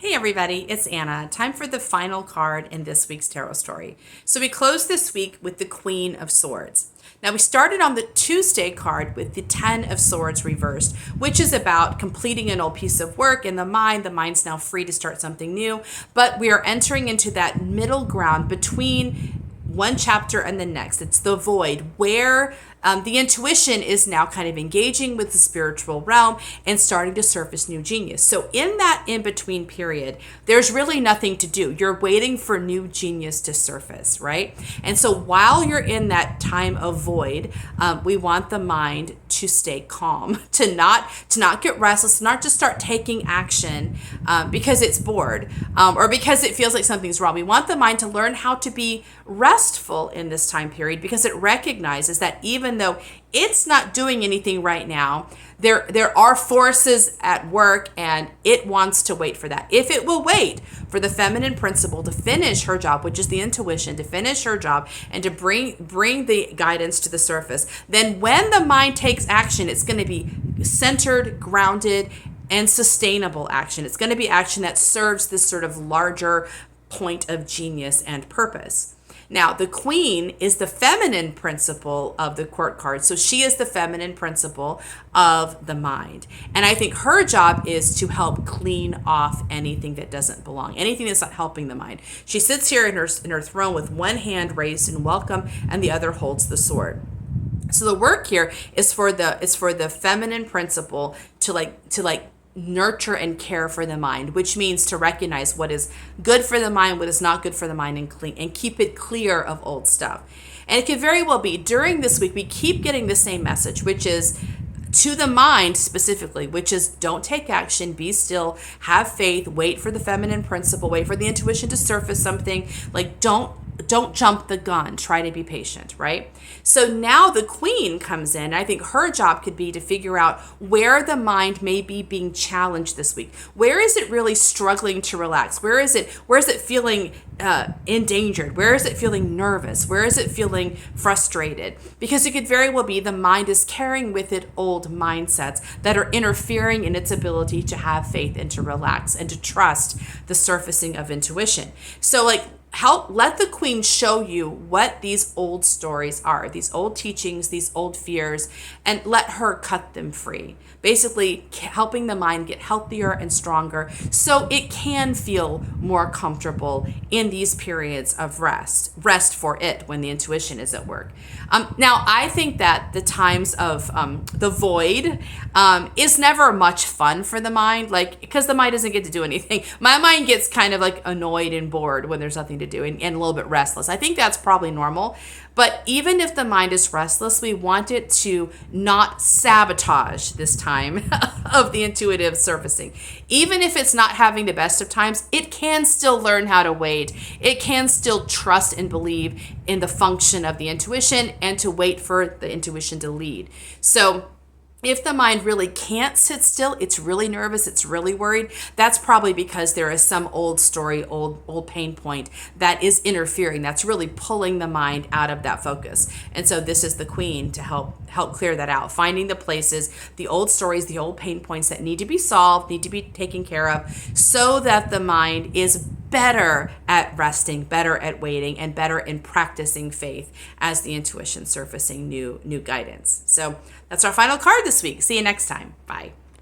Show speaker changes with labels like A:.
A: Hey everybody, it's Anna. Time for the final card in this week's tarot story. So we closed this week with the Queen of Swords. Now we started on the Tuesday card with the Ten of Swords reversed, which is about completing an old piece of work in the mind. The mind's now free to start something new, but we are entering into that middle ground between one chapter and the next. It's the void where the intuition is now kind of engaging with the spiritual realm and starting to surface new genius. So in that in-between period, there's really nothing to do. You're waiting for new genius to surface, right? And so while you're in that time of void, we want the mind to stay calm, to not get restless, not just start taking action because it's bored or because it feels like something's wrong. We want the mind to learn how to be restful in this time period because it recognizes that even though it's not doing anything right now, there are forces at work and it wants to wait for that. If it will wait for the feminine principle to finish her job, which is the intuition, to finish her job and to bring the guidance to the surface, then when the mind takes action, it's going to be centered, grounded, and sustainable action. It's going to be action that serves this sort of larger point of genius and purpose. Now, the Queen is the feminine principle of the court card. So she is the feminine principle of the mind. And I think her job is to help clean off anything that doesn't belong, anything that's not helping the mind. She sits here in her throne with one hand raised in welcome and the other holds the sword. So the work here is for the feminine principle to nurture and care for the mind, which means to recognize what is good for the mind, what is not good for the mind, and keep it clear of old stuff. And it could very well be during this week we keep getting the same message, which is to the mind specifically, which is don't take action, be still, have faith, wait for the feminine principle, wait for the intuition to surface something. Like don't jump the gun, try to be patient, right? So now the Queen comes in. I think her job could be to figure out where the mind may be being challenged this week. Where is it really struggling to relax? Where is it feeling endangered? Where is it feeling nervous? Where is it feeling frustrated? Because it could very well be the mind is carrying with it old mindsets that are interfering in its ability to have faith and to relax and to trust the surfacing of intuition. So let the Queen show you what these old stories are, these old teachings, these old fears, and let her cut them free. Basically, helping the mind get healthier and stronger so it can feel more comfortable in these periods of rest for it when the intuition is at work. Now, I think that the times of the void is never much fun for the mind, because the mind doesn't get to do anything. My mind gets kind of annoyed and bored when there's nothing to do and a little bit restless. I think that's probably normal. But even if the mind is restless, we want it to not sabotage this time of the intuitive surfacing. Even if it's not having the best of times, it can still learn how to wait. It can still trust and believe in the function of the intuition and to wait for the intuition to lead. So if the mind really can't sit still, it's really nervous, it's really worried, that's probably because there is some old story, old pain point that is interfering, that's really pulling the mind out of that focus. And so this is the Queen to help clear that out, finding the places, the old stories, the old pain points that need to be solved, need to be taken care of, so that the mind is better at resting, better at waiting, and better in practicing faith as the intuition surfacing new guidance. So that's our final card this week. See you next time. Bye.